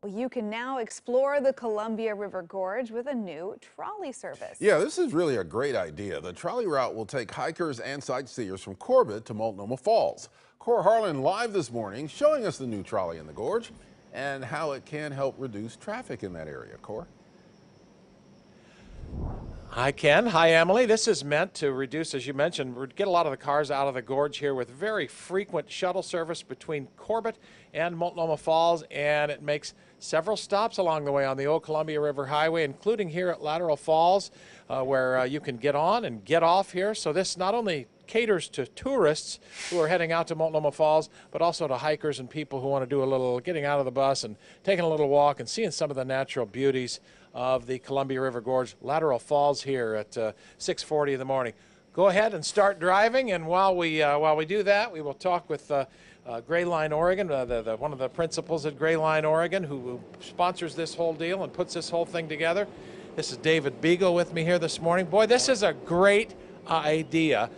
Well, you can now explore the Columbia River Gorge with a new trolley service. Yeah, this is really a great idea. The trolley route will take hikers and sightseers from Corbett to Multnomah Falls. Cora Harlan live this morning showing us the new trolley in the gorge and how it can help reduce traffic in that area. Cora? Hi, Ken. Hi, Emily. This is meant to reduce, as you mentioned, get a lot of the cars out of the gorge here with very frequent shuttle service between Corbett and Multnomah Falls, and it makes several stops along the way on the old Columbia River Highway, including here at Lateral Falls, where you can get on and get off here. So this not only caters to tourists who are heading out to Multnomah Falls, but also to hikers and people who want to do a little getting out of the bus and taking a little walk and seeing some of the natural beauties of the Columbia River Gorge. Lateral Falls here at 6:40 in the morning. Go ahead and start driving, and while we do that, we will talk with Gray Line Oregon, one of the principals at Gray Line Oregon, who sponsors this whole deal and puts this whole thing together. This is David Beagle with me here this morning. Boy, this is a great idea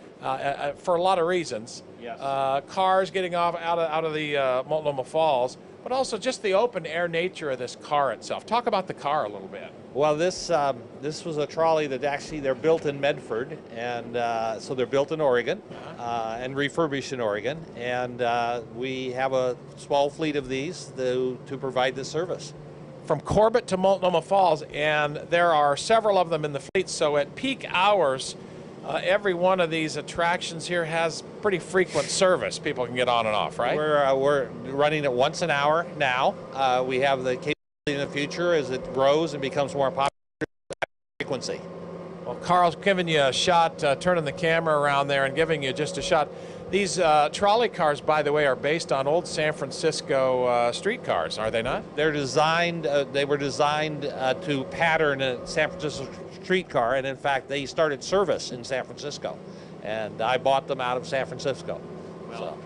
for a lot of reasons. Yes. Cars getting out of the Multnomah Falls, but also just the open air nature of this car itself. Talk about the car a little bit. Well, this was a trolley that actually they're built in Medford, and so they're built in Oregon and refurbished in Oregon, and we have a small fleet of these to provide this service. From Corbett to Multnomah Falls, and there are several of them in the fleet, so at peak hours, every one of these attractions here has pretty frequent service. People can get on and off, right? We're running it once an hour now. We have the capability in the future as it grows and becomes more popular frequency. Well, Carl's giving you a shot, turning the camera around there and giving you just a shot. These trolley cars, by the way, are based on old San Francisco streetcars, are they not? They're designed. They were designed to pattern a San Francisco streetcar, and in fact, they started service in San Francisco, and I bought them out of San Francisco. Well,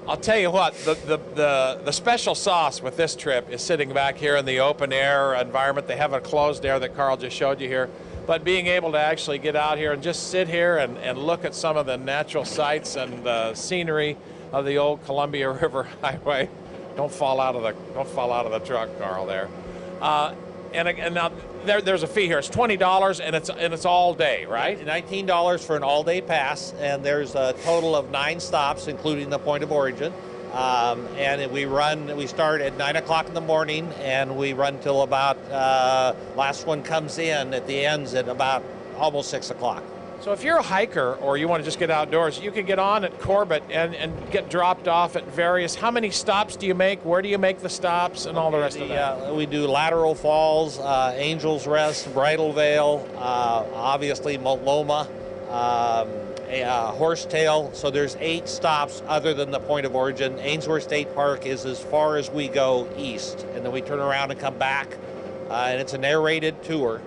I'll tell you what, the special sauce with this trip is sitting back here in the open air environment. They have a closed air that Carl just showed you here, but being able to actually get out here and just sit here and look at some of the natural sights and the scenery of the old Columbia River Highway. Don't fall out of the truck, Carl. There, and now there's a fee here. It's $20 and it's all day, right? $19 for an all-day pass, and there's a total of 9 stops, including the point of origin. And we start at 9 o'clock in the morning, and we run till about, last one comes in at the ends at about almost 6 o'clock. So if you're a hiker or you want to just get outdoors, you can get on at Corbett and get dropped off at various, how many stops do you make? Where do you make the stops and all the rest of that? We do Lateral Falls, Angel's Rest, Bridal Veil, obviously Multnomah, Horsetail. So there's 8 stops other than the point of origin. Ainsworth State Park is as far as we go east, and then we turn around and come back, and it's a narrated tour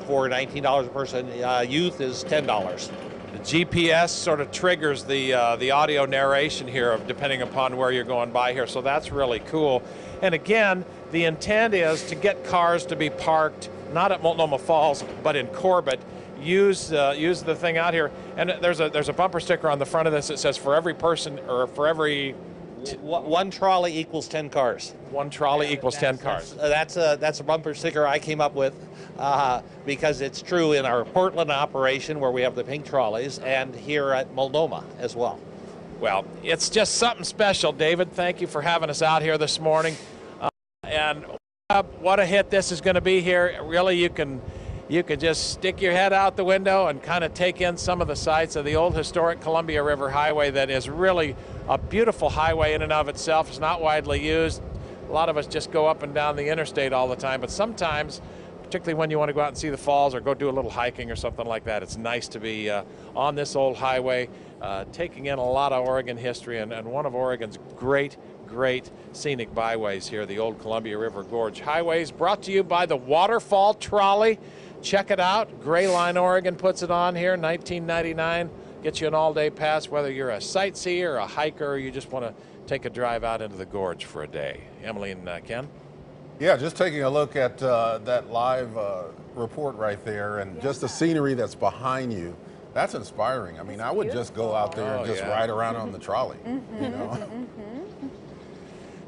for $19 a person. Youth is $10. The GPS sort of triggers the audio narration here, depending upon where you're going by here, so that's really cool. And again, the intent is to get cars to be parked not at Multnomah Falls, but in Corbett. Use the thing out here, and there's a bumper sticker on the front of this that says for every person, or for every one trolley equals 10 cars. One trolley equals 10 cars. That's a bumper sticker I came up with because it's true in our Portland operation where we have the pink trolleys, and here at Multnomah as well. Well, it's just something special, David. Thank you for having us out here this morning. And what a hit this is going to be here. Really, you can just stick your head out the window and kind of take in some of the sights of the old historic Columbia River Highway that is really a beautiful highway in and of itself. It's not widely used. A lot of us just go up and down the interstate all the time, but sometimes, particularly when you want to go out and see the falls or go do a little hiking or something like that, it's nice to be on this old highway, taking in a lot of Oregon history and one of Oregon's great scenic byways here, the old Columbia River Gorge Highways, brought to you by the Waterfall Trolley. Check it out. Gray Line Oregon puts it on here, $19.99. Gets you an all-day pass, whether you're a sightseer, a hiker, or you just want to take a drive out into the gorge for a day. Emily and Ken? Yeah, just taking a look at that live report right there, and just the scenery that's behind you. That's inspiring. I mean, I would just go out there and just ride around on the trolley. You know?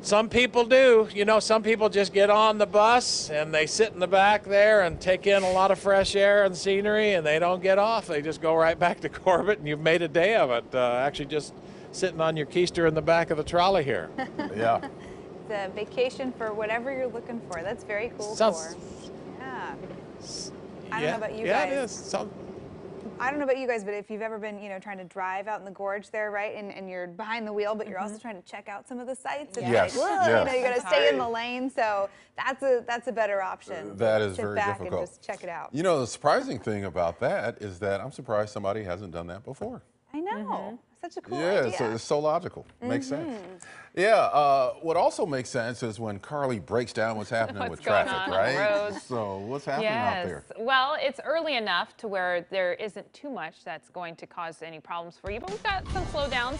Some people do. You know, some people just get on the bus and they sit in the back there and take in a lot of fresh air and scenery, and they don't get off. They just go right back to Corbett, and you've made a day of it. Actually just sitting on your keister in the back of the trolley here. Yeah. It's a vacation for whatever you're looking for. That's very cool. Sounds- Yeah. I don't know about you yeah, guys. it is. I don't know about you guys, but if you've ever been, trying to drive out in the gorge there, right, and you're behind the wheel, but you're also trying to check out some of the sights. And Yes, you're like, yes. you got to stay in the lane. So that's a better option. That is Sit very back difficult. and just check it out. You know, the surprising thing about that is that I'm surprised somebody hasn't done that before. I know. Such a cool Yeah, idea. it's so logical. Makes sense. Yeah, what also makes sense is when Carly breaks down what's happening with What's going traffic, on the right? roads. So what's happening out there? Well, it's early enough to where there isn't too much that's going to cause any problems for you, but we've got some slowdowns.